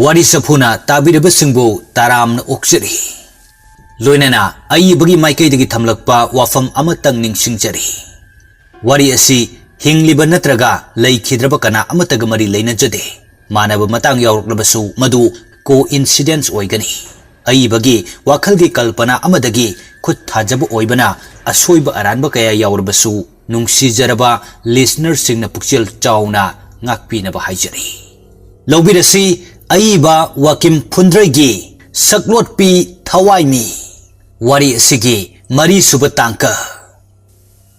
Wari Safuna Tabirabasingbo Taramna Oksari Loinana Ayibagi Maikaidagi Tamlakpa Wafam Amatang Ningsingjari Wari Asi Hingliba Natraga Lay Kidrabakana Amatagamari Laina Jade Manaba Matang Yaurklabasu Madu Coincidence Oigani Ayibagi Wakalgi Kalpana Amadagi Kut Tajabu Oibana Asoiba Aranba Kaya Yaurbasu Nungsi Jaraba Listener Singna Pukchil Chauna Ngakpina Bahajari Lobirasi Aiba Wakim Pundragi Saklot Pi Tawaimi Wari Sigi Mari Subatanka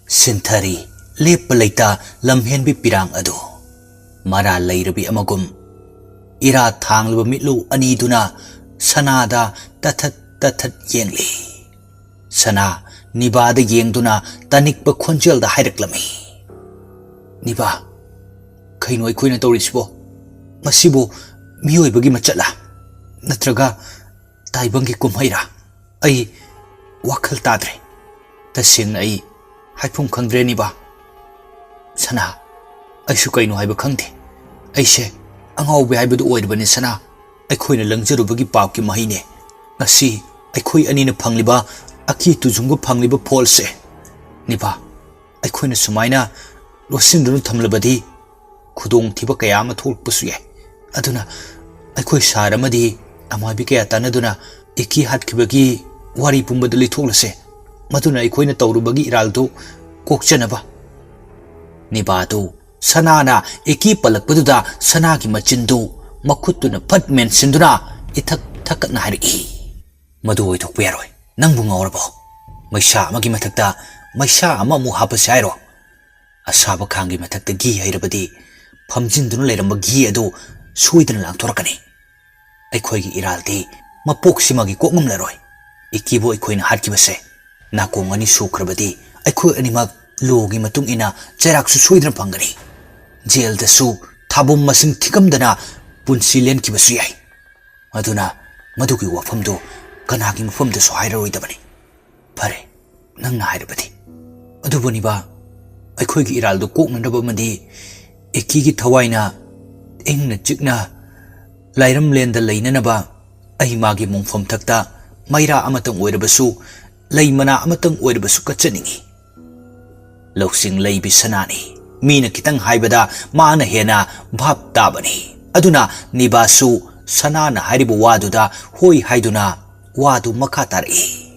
Sintari Lepalaita Lamhenbi Pirang Ado Mara Lairabi Amagum Ira Tangluba Mitlu Aniduna Sanada Tatat Yengli Sana Niba the Yengduna Tanikba Konjel the Haidaklami Niba Kainoi Queen Torisbo Masibo Mioi Bagi Machala Natraga Taibangi Kumhaira Ay Wakal Tadre Tasing ay Haipum Kangre Niba Sana Ay Sukaino Haiba Kangde Ay she Angaw Bihaibu Oidbani Sana Ay Koina Langjaru Bagi Pauki Mahine Nasi Ay Koi Anina Pangliba Aki Tuzungu Pangliba Polse Niba Ay Koina Sumaina Rosindru Tamlabadi Kudong Tiba Kayama Tulpusuye Aduna Aikoi Saramadi Amabi Kaya Tanaduna Iki Hatkibagi Wari Pumbadali Tulase Maduna Aikoina Taurubagi Iraldo Kokchanaba Nibatu Sanana Iki Palakpaduda Sanaki Machindu Makutuna Patmen Sinduna Itak Takat Nahari Madu Itok Pieroi Nangbunga Orabo Maisha Magi Matakta Maisha Amamu Hapasairo Asaba Kangi Matakta Gi Hairabadi Pamjinduna Leramba Gi Adu Suidan lang Torakani Aikoi Iraldi Mapoximagi Kongum Leroy Ikibo Ikoina Harkibase Nakongani Sukrabadi Aikoi Animag Logi Matung Ina Jarak Suidan Pangani Jail the Su Tabum Masing Tikamdana Punsilen Kibasuyai Maduna Maduki Wafamdo Kanagim from the Sohira Dabani Pare Nang Hairabadi Adubaniba Aikoi Iraldo Koknabamadi Ikigi Tawaina Ingna Chikna Lairam Lenda Lainanaba Ahimagi Mungfam Takta Maira Amatang Wedabasu Laimana Amatang Wedabasu Kachaningi Loksing Laibi Sanani Mina Kitang Haibada Mana Hena Bhab Tabani Aduna Nibasu Sanana Haribu Waduda Hoi Haiduna Wadu Makatari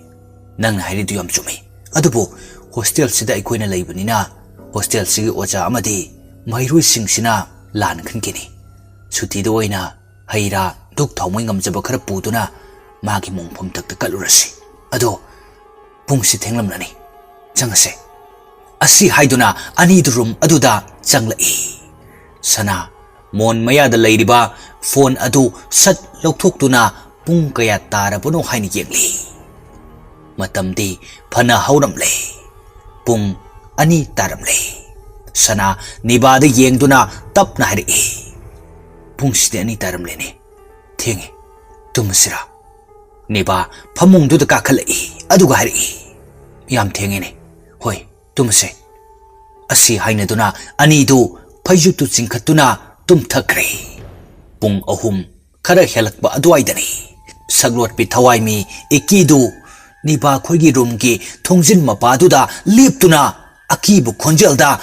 Nang Haridu Yamchumi Adubu Hostel Sida Ikoina Laibanina Hostel Sigi Ocha Amadi Mairu Singsina Lan Kankini Suti Doina Haira Duk Tawingam Jabakara Puduna Magi Mungpum Takta Kalurasi Ado Pungsi Tenglam Nani Jangase Asi Haiduna Anidrum Aduda Jangla Sana Mon Maya the Ladyba Phone Adu Sat Loktuna Pungkaya Tara Bono Haini Yengli Matamdi Pana Hauramle Pung Ani Taramle Sana Nibada Yengduna Tap Nahari Pungside Ani Taramlene Tengi Tumasira Niba Pamung Duda Kakale Aduga Hari Yam Tengene Hoi Tumase Asi Hainaduna Anidu Pajutu Sinkatuna Tum Takre Pung Ahum Kara Helakba Adwaidani Saglot Pitawaimi Ikidu Niba Kogi Rumgi Tongzin Mapaduda Liptuna Akibu Konjelda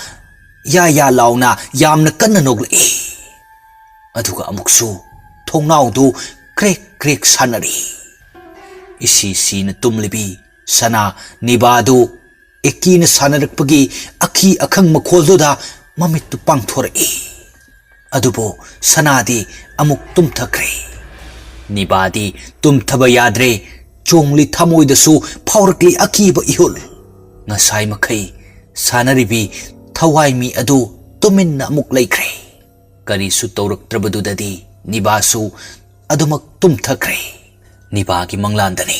Ya Launa Yamna Kananogli Aduga Amuksu Tongnaudu Krek Sanari Isi Sina Tumlibi Sana Nibadu Ekina Sanarakpagi Aki Akang Makolduda Mamitu Pangtori Adubo Sanadi Amuk Tumtakre Nibadi Tumtabayadre Chongli Tamoidasu Paurakli Akiba Ihul Ngasai Makai Sanaribi Tawaimi Adu Tuminna Amuk Laikre Karisu Taurak Trabadudadi Nibasu Adumak Tumtakre Nibagi Manglandani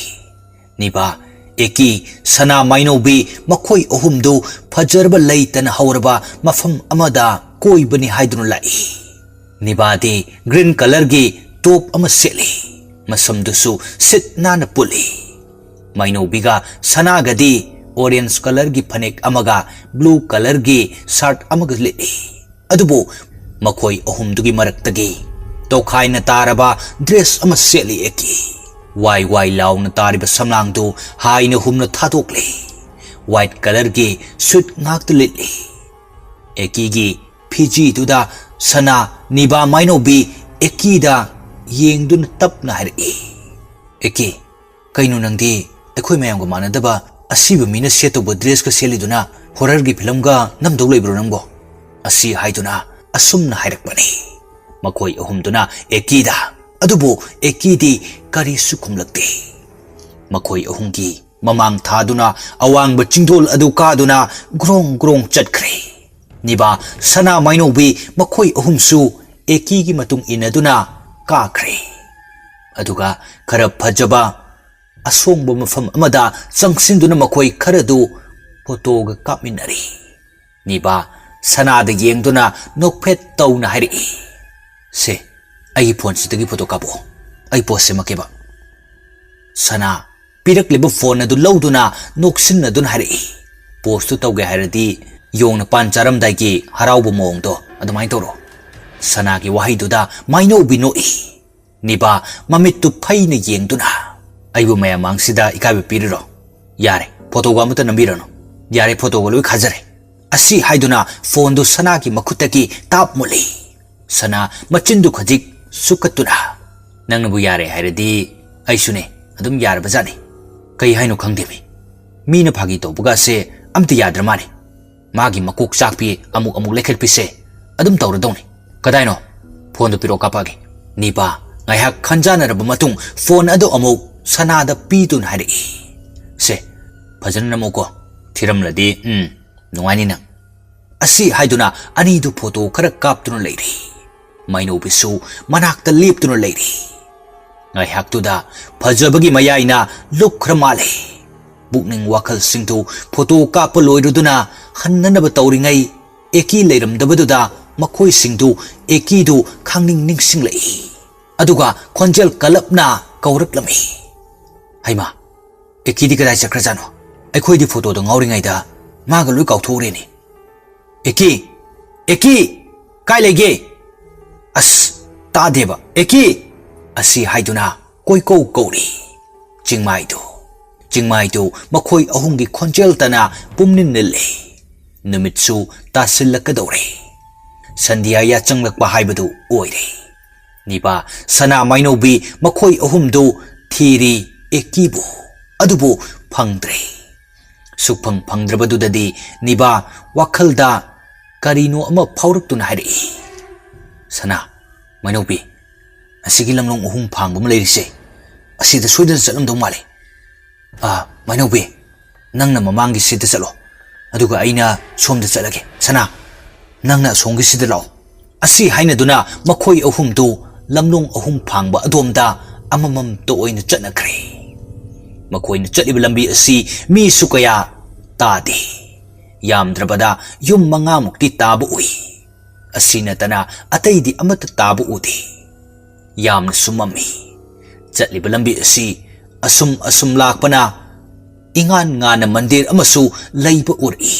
Niba Eki Sana Mainobi Makoi Ohumdu Pajarba Laitan Hauraba Mafam Amada Koi Bani Haidrunlai Nibadi Green Color Gi Top Amaseli Masamdusu Sit Nana Puli Mainobiga Sana Gadi Orange color gi phanek amaga blue color gi shirt amaga lili adubu makoi ohum dugi maraktagi tokhaina taraba dress ama seli eki wai wai launa tariba samlang tu haina humna thadokle white color gi suit ngak tulitli eki gi phiji tu da sana niba maino bi eki da yengdun tapna hari eki kainu nangdi ekhoi mayam ga manadaba asiba mina seto bo dress ka seli duna horror gi film ga namdo leibro nangbo asi haiduna asumna hairakpani makoi ahumduna ekida adubu ekidi kari sukumlakti makoi ahumgi mamang thaduna awang ba chingdol adu kaduna grong grong chatkre niba sana mainobi makoi ahumsu ekigi matung inaduna kakre aduga khara phajaba asongba mafam amada changsinduna makoi kharadu photo ga kapminari niba sana da yengduna nokphet tawna hari se ai phone sidagi photo kapo ai post se makeba sana pirak leba phone adu lawduna noksin adun hari post tu tawge haradi yongna pan charam dai gi haraubu mong do adumai toro sana gi wahi du da maino bino niba mamit tu phaina yengduna aibu mayamang sida ikabe piriro yare photo ga mata nambirano yare photo ga loi khajare asi haiduna phone du sana ki makhutaki tap muli sana machindu khajik sukatuna nangnabu yare hairadi aisune adum yar bazani kai haino khangdemi mina phagi to buga se amti yadra mani magi makuk chakpi amuk amuk lekhet pi se adum tawra dongni kadaino phone du piro kapagi nipa ngai hak khanjana rab matung phone adu amuk sana da pi tun hari se bhajan namuko thiramladi nungani nang asi haiduna ani du photo khara kaptuna leiri maino bisu manakta leptuna leiri ngai haktuda phajabagi mayaina lukhra male bukning wakhal singtu photo kap loiruduna hannanaba tawringai eki leiram dabaduda makhoi singtu eki du khangning ningsing lei aduga khonjel kalapna kauraklami haima eki di kadai chakrajano aikhoi di photo do ngauringai da maga loi kauthoreni eki kai lege as tadeba eki asi haiduna koiko kouri chingmai do makhoi ahungi khonjel tana pumnin nille numitsu tasilakadore sandia ya changlakpa haibadu oire niba sana mainobi makhoi ahumdu thiri ekibu adubu phangdre sukphang phangdrabadudadi niba wakhalda karino ama phauruktuna hari sana mainobi asigi lamlong uhum phangbum leirise asida soidan chalamdo male mainobi nangna mamangi sida chalo aduga aina somda chalage sana nangna songi sida law asi haina duna makhoi ahum du lamlong ahum phangba adomda amamam to oina chanakre makhoi na chaliba lambi asi mi sukaya tadi yamdrabada yum manga mukti tabu ui asina tana ataidi amata tabu udi yamna sumami chaliba lambi asi asum lakpana ingan ngana mandir amasu leiba uri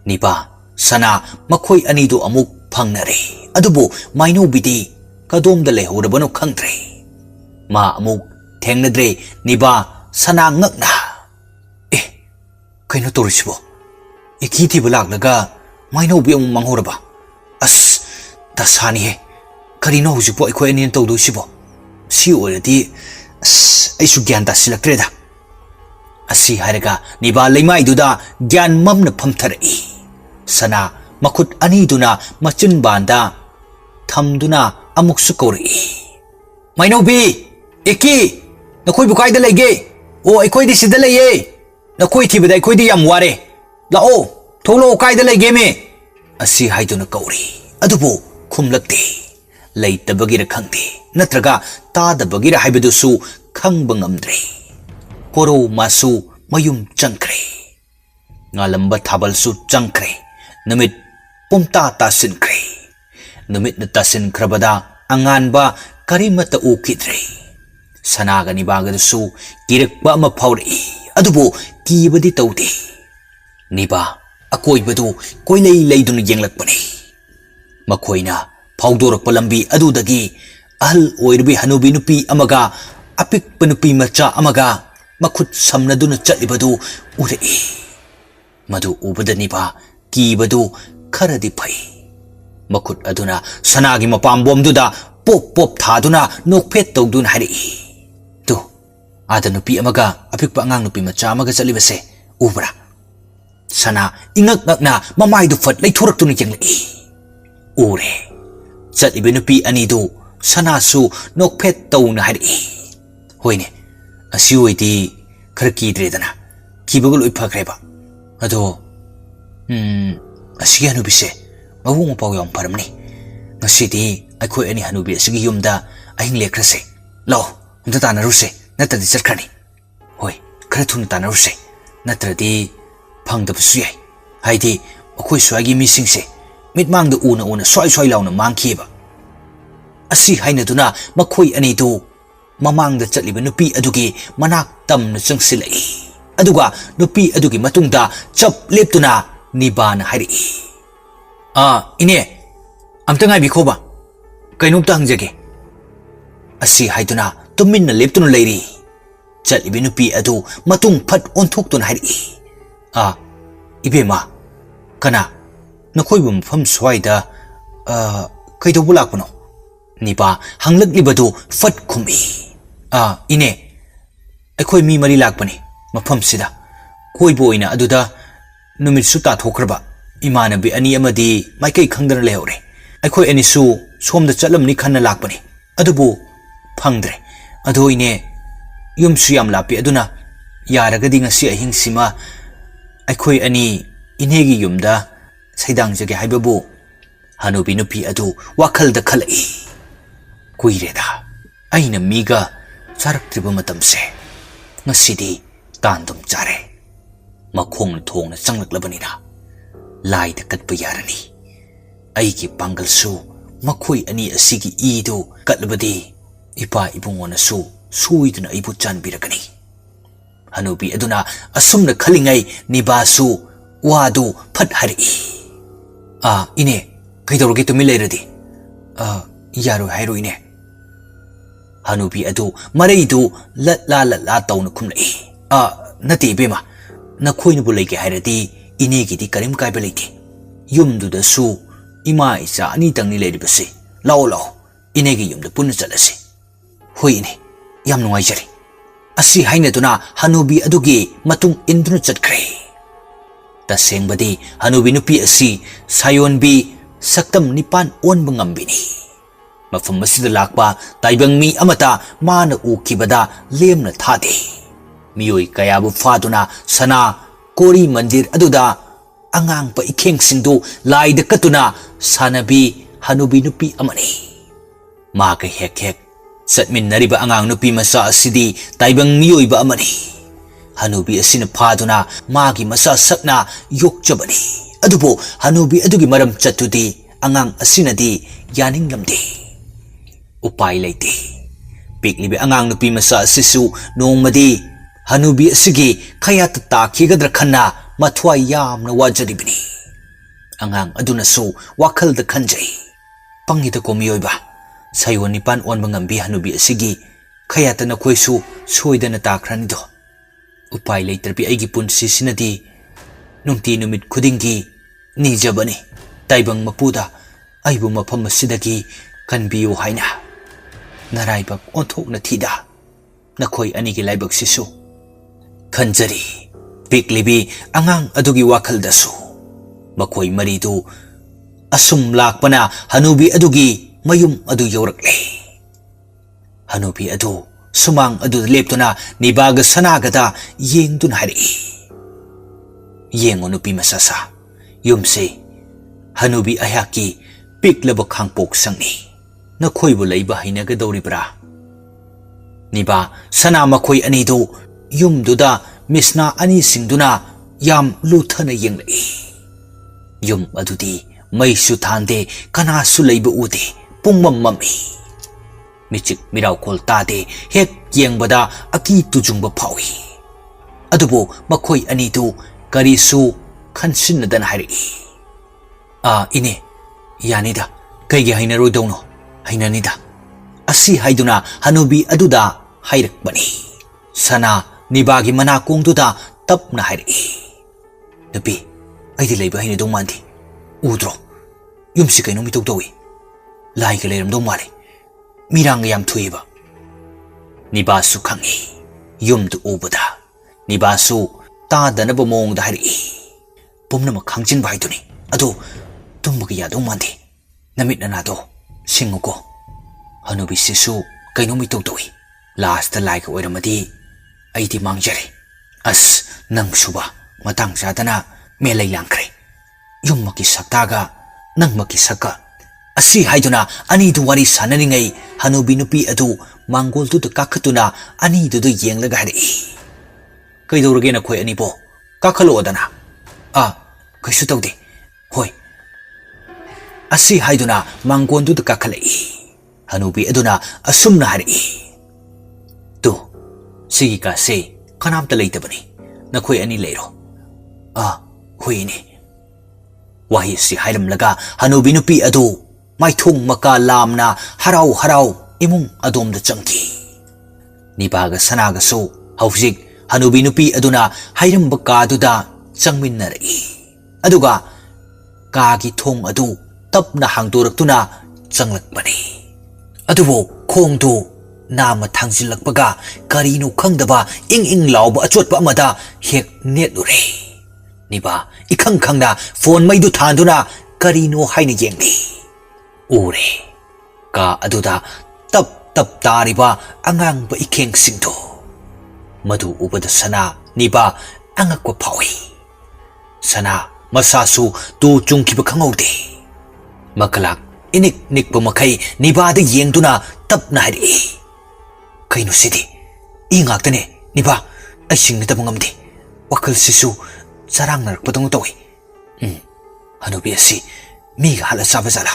nipa sana makhoi anidu amuk phangnare adubu maino bidi kadomda lehorabano khangdre ma amuk thengnadre niba sana ngakna kaino torisibo eki thiba laklaga maino bi amuk manghoraba as dasani he karino hujipo aikhoi anin tawdosibo si oradi aisu gyan tasilaktreda asi haraga niba leimai duda gyan mamna phamtharai sana makhut ani duna machin banda thamduna amuk su kori mainobi eki nakoi bukai da lege o aikoi di sida leye nakoi thibada aikoi di yam ware lao tholo kai da lege me asi haiduna kori adubu khumlakte leitabagir khangde natraga tadabagir haibadusu khangba ngamdre koro masu mayum changkre ngalamba thabal su changkre namit pumta tasinkre namit na tasin krabada anganba karimata ukidre sanaga ni bagadu kirakba ma phawri adubu kibadi tawde niba akoi badu koilei leidun yenglakpani makoina ꯐꯥꯎꯗꯣꯔꯛꯄ ꯂꯝꯕꯤ ꯑꯗꯨꯗꯒꯤ ahal oirbi hanubi nupi amaga apik panupi macha amaga makhut samnaduna chatlibadu urei madu ubadani ba kibadu kharadi phai makhut aduna sanagi mapambom duda pop pop thaduna nokphet tawdun hari tu ada nupi amaga apik pa angang nupi macha amaga chatlibase ubra sana ingak ngakna mamai du fat leithorak tuni jenglei ure chatlibi nupi ani du Sanasu nokphet tawna hari hoine asi oidi khar kidredana kibagul oi phakreba ado asi hanubise mabung paw yam paramni ngasidi akhoi ani hanubi asigi yumda ahing lekrase law umta tanaruse natadi charkhani hoi khar thun tanaruse natradi phangdabusu yai haidi akhoi swagi misingse mitmangda una swai launa mangkhiba asi haina duna makhoi ani du mamangda chatliba nupi adugi manak tamna changsilai aduga nupi adugi matungda chap leptuna nibana hari ine amta ngai bikhoba kainumta hangjage asi haiduna tuminna leptuna leiri chatliba nupi adu matung phat onthok hari ibema kana nakhoi bum pham swaida kaido bulakno nipa hanglak libadu fat khumi ine akhoi mi mari lakpani mafam sida koi boina aduda numit su ta thokraba imanabi ani amadi maikai khangdana lehore akhoi ani su somda chatlamni khanna lakpani adubu phangdre ado ine yum su yam lapi aduna yaragadi ngasi ahing sima akhoi ani inhegi yumda saidang jage haibabu hanubi nupi adu wakhalda khalai kuireda aina miga charaktriba matamse ngasidi tandum chare makhong thongna changlaklabanina laida katpa yarani aigi pangal su makhoi ani asigi idu katlabadi ipa ibungona su suiduna ibu chanbirakani hanubi aduna asumna khalingai nibasu wadu phat hari ine kaidorogi tumi leiradi yaro hairo ine hanubi adu maraidu latla tawna khumlai nati bema nakhoina bu leike hairadi inegi di karim kai beleke yumdu da su ima isa ani tangni leiribase law inegi yumda punna chalase hoine yam nungai jari asi haina duna hanubi adugi matung induna chatkre tasengbadi hanubi nupi asi sayonbi saktam nipan onba ngambini mafam masida lakpa taibang mi amata mana ukibada lemna thade miyoi kayabu faduna sana kori mandir aduda angang pa ikheng singdu laida katuna sanabi hanubi nupi amani maga hek satmin nariba angang nupi masa asidi taibang miyoi ba amani hanubi asina faduna magi masa sakna yokchabani adubo hanubi adugi maram chatudi angang asinadi yaning lamde upai leite piklibe angang nupi masa sisu nongmadi hanubi asigi khayat ta khigadra khanna mathwa yamna wajaribini angang aduna su wakhal da khanjai pangida komiyoiba sayoni pan onba ngambi hanubi asigi khayat na khoisu soidana takhrani do upai leiterbi aigi punsi sinadi nungti numit khudingi nijabani taibang mapuda aibu mafam asidagi kanbiyu haina naraibak onthokna thida nakhoi anigi laibak sisu khanjari piklibi angang adugi wakhal dasu makhoi maridu asum lakpana hanubi adugi mayum adu yorakle hanubi adu sumang adu leptuna nibaga sanagada yengdun hari yengo nupi masasa yumse hanubi ayaki piklaba khangpok sangni nakhoi bu leiba hainaga dawribra niba sana makhoi anidu yumduda misna ani singduna yam luthana yenglai yum adudi maisu thande kana su leiba ude pungmam mami michik mirau kol tade hek yengbada aki tujungba phawi adubo makhoi anidu karisu khansinnadan hari ine yanida Kaigi hainaroidauno, hainanida. Asi haiduna hanubi aduda hairakbani. Sana nibagi manakongduda tapna hairaki. Nupi, aidi leiba hainadong mandi. Udro, yumsi kainong mitugdawi. Lahi ka leiramdong mali. Mirang yam tuiba. Nibasu kangi. Yumdu ubada. Nibasu tadanaba mongda hairaki. Pumnamak hangchin bahayduni. Ado, tumbagi yadong mandi. Namit na nato, singuko. Hanubi sisu kainong mitugdawi. Last like oiramadi, aidi mangjari. As nang suba, matang sadana, melay langkre. Yung makisaktaga, nang makisaka. Asi haiduna, anidu wari sanani ngay, hanubi nupi adu, manggol tu kakatuna, anidu du yeng lagari. Kaidurage na koy anipo, kakalo adana. Kaisu tawdi, hoy. Asi haiduna, manggol tu kakalai. Hanubi aduna, asum na hari. Tu, sige kasi, kanam talay tabani, na koy ani lero. Hoy ini. Wahi si hairam laga, hanubi nupi adu, may thung makalam na haraw imong adom da changki. Nibaga sanaga so, hausik, hanubi nupi aduna, hairam baka aduda, changmin na rai. Aduga, kagi thong adu, tap na hangdurak tu na, changlakbani. Adubo, kong tu, nama thangsilakbaga, karino kangdaba, ing lauba achot pa amada, hek net ure. Niba, ikang na, phone may dutando na, karino hay na yengli. Ure, ka aduda, tap tari ba, angang ba ikeng singto. Madu ubada sana, niba, angakwa pawi. Sana, masasu, tu chungki ba kangawde. Makalak, inik pa makay, niba da yeng na, tap na hari. Kaino sidi, ingak tane, niba, ay sing na tabang amdi. Wakal sisu, sarang narakpadang utawi. Hanubi asi, miga hala sabazala.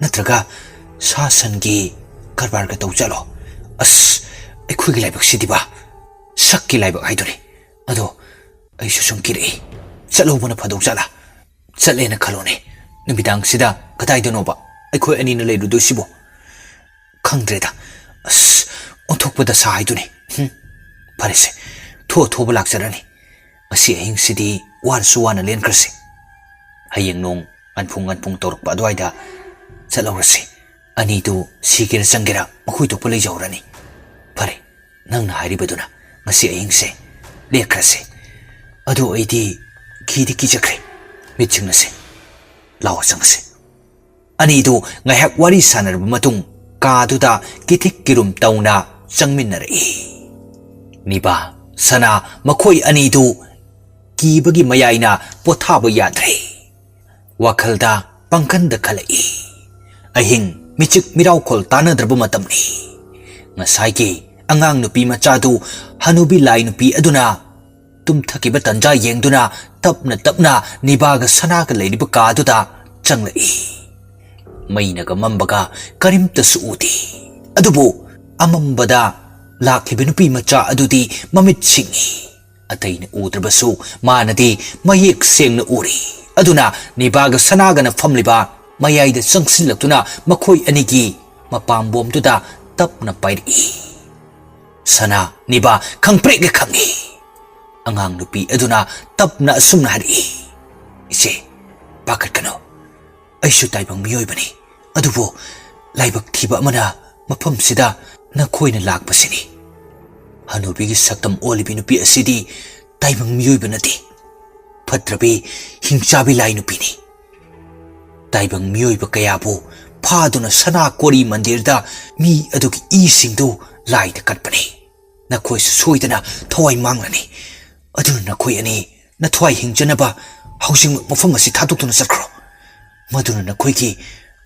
Natraga, sasangi karbar ka tawjalo. As, ay kuy gilaybak si diba? Sak gilaybak ay duni. Ado, ay susung kiri. Salo mo na padawjala. Sale na kalone. Nabidang sida, katay dono ba? Ay kuy ani na layro do sibo. Kangdreda. As, untok pa da sa ay duni. Parece, to balak sarani. Masi ahing sidi, war suwa na len krasi. Hayang nung, anpung torok pa adway da, sa laurasi, anido sikir sangira, makuito pala jawrani. Pare, nang nahari ba doon na, masi ahing se, le krasi. Ado ay di, kidi kijakre, mitching na se, lawasang se. Anido, ngayak wari sanar bumatong, kaduda kitik kirum taw na, sangmin na rai. Niba, sana makoy anido, kibagi mayay na potabo yadre. Wakalda pangkanda kalai. Ahing michik miraw kol tana drabo matam ni. Ngasay ki angang nupi machado hanubi lay nupi aduna. Tumthakiba tanja yeng duna tap na nibaga sana ka lay nibaka aduda changlai. May nagamambaga karimta suudi. Adubo amambada lakliba nupi macha adudi mamit singi. Atay na utrabaso, manadi, mayik siyang na uri. Aduna, nibaga sanaga na famliba, mayay da sangsilak na makoy anigi, mapambom to da tap na payri. Sana, niba, kang prega kangi. Angang nupi aduna, tap na asum na hari. Isi, bakit kano? Ay sutay bang miyoy ba ni? Adubo, laybag tiba mana, mapamsida, na koy na lagpasini. Hanubi saktam olibi nupi asidi taimang miyoy ba nati? Patrabi hingsabi lay nupi ni. Taibang miyoy ba kaya po pado na sana kori mandir da mi aduki ising do lay da katpani. Nakoy susoy da na taway manglani. Adun nakoy ani na taway hingja na ba hausing mafamasi tatuk na sakro. Maduna nakoy ki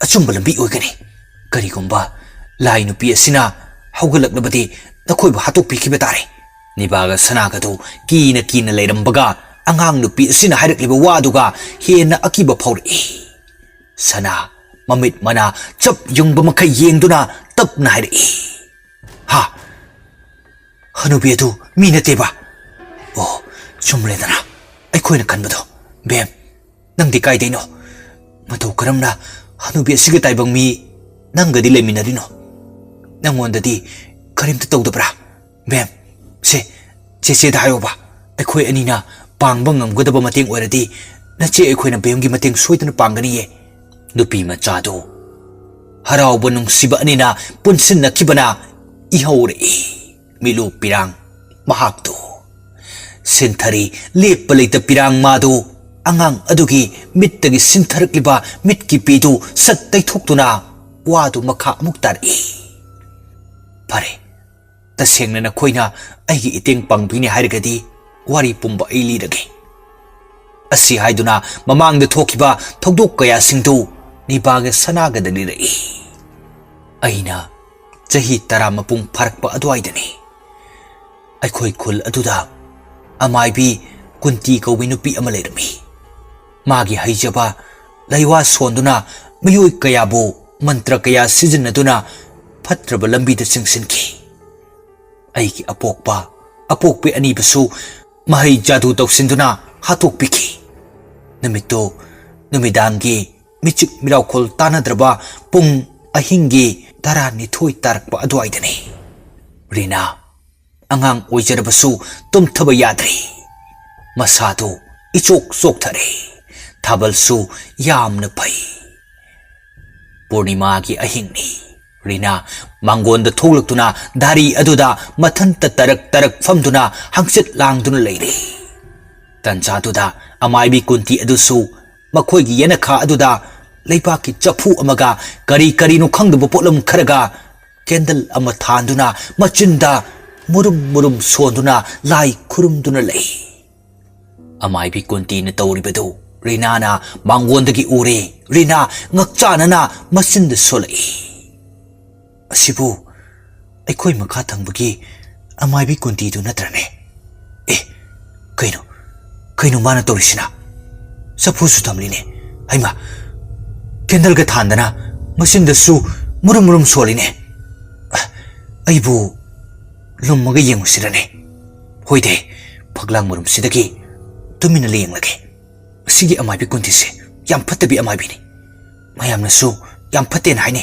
atsumbalambi oy gani. Kari kumba lay nupi asina haugalak na bati nakoy ba hatok pikiba tare. Nibaga sanaga do kina layrambaga angang nupi asina harakliba waduga hena akiba pauri. Sana mamit mana chap yung ba makayeng do na tap na hari. Ha? Hanubi ado minate ba? Oh, sumle na ay koy na kanba do. Bem, nang di kay day no. Mataw karam na Hanubi asiga taibang mi nanggadi leminarino. Nangondadi karimta tawdabra. Ma'am, se dayo ba? Ako'y anina pangbang ngamgadaba mating oiradi na ako'y na bayong mating soy na panganiye. Nupi machado. Haraw ba nung siba anina punsin na kibana ihawri. Milu pirang mahakto. Sintari lepalay ta pirang mado. Angang adugi mittagi sintarak liba mitki pidu sattay thukduna wadu makha amuk tari. Pare, taseng na nakoyna aigi iting pangbini hairagadi wari pumba ay lirage. Asi haiduna mamangda thokiba thokdok kaya singdu nibaga sanagada nirai. Aina jahi taramapung parakpa aduaydani. Aikoy kul aduda amaybi kunti kawi nupi ama lairami. Magi haijaba laywa sonduna mayoy kayabu mantra kaya sizinaduna patraba lambida singsinki. Aiki apokpi anibasu mahay jadu tawsinduna hatokpiki. Namito numidangi michik mirawkol tanadraba pung ahingi darani thoy tarakpa aduaydani. Rina angang oijarabasu tumthaba yadri. Masado ichok soktare. Thabalsu yamna pai. Purnima ki ahingni. Rina mangonda tholaktuna dari aduda mathanta tarak famduna hangsit langduna leire. Tanchaduda amaybi kunti adusu makhoi gi yanakha aduda leipaki chapu amaga kari no khangdaba potlam kharaga candle ama thanduna machinda murum sonduna lai khurumduna lei. Amaybi kunti na tawribadu Rina na mangwondagi ure. Rina ngakchana na masinda solai. Asibu, aikoy makatangbagi amaybi kunti do natrane. Kaino mana torisina. Sa puso tamline. Ayma, kendal ka thandana masinda su murum soline. Aybu, lumaga yengu sirane. Hoide, paglang murum sidagi tuminali yang lagi. Sige amaybi kuntise yam phatabi amaybi ni mayamna su yam phaten haini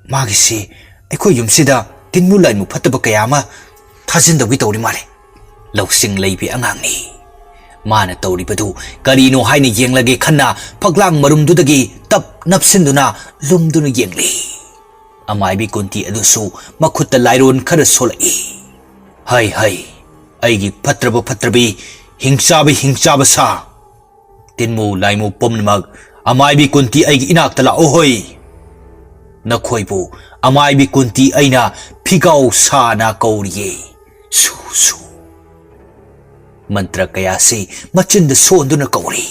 magisi aiko yumsida tinmu lainu phataba kayama thajin dawi tawri male lausing leibi angangni mana tawri badu karino haini yenglage khanna phaglang marumdudagi tap napsinduna lumduna yengli amaybi kunti adusu makhutta lairon khara solai hai aigi phatrabi hingchaba sa Tinmu laimu pomnamag amaybi kunti ay inak tala ohoy. Nakoybu amaybi kunti ay na pigaw sana kauriye. Su. Mantra kaya si machinda sondo na kauri.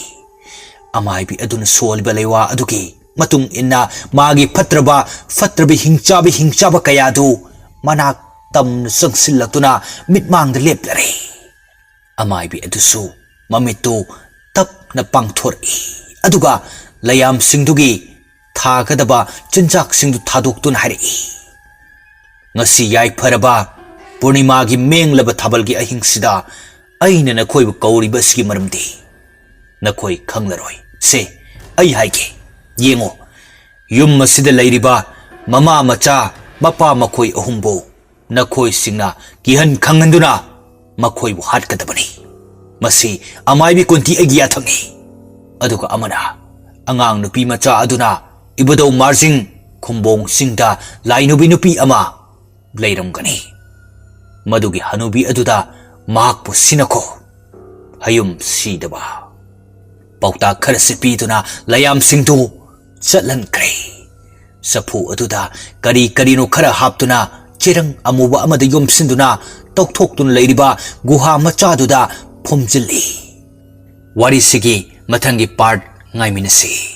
Amaybi aduna sol balaywa aduki. Matung ina magi fatrabi hingchaba kaya do manak tam sangsilak to na mitmang da leplare. Amaybi adusu mamito tap na pangthori aduga layam singdugi thakadaba chinjak singdu thadokton hari ngasi yai pharaba purnima gi menglaba thabalgi ahingsida aina na khoi kauri basgi maramdi na khoi khanglaroi se ai haike yengo yum masida lairiba mama macha mapa makhoi ahumbo na khoi singna kihan khanganduna makhoi bu hatkadabani Masi amaybi kunti agiya thangi. Aduga amana angang nupi macha aduna ibadaw marjing kumbong singda lainubi nupi ama leiram gani. Madugi hanubi aduda mahakpu sinako hayum sidaba. Pauta karasipi duna layam singdu chatlan kre. Sapu aduda kari no khara haptuna cherang amuba amada yum sinduna tokthokduna leiriba guha macha aduda Pomjili. Wari sige matangi part ngay minasi.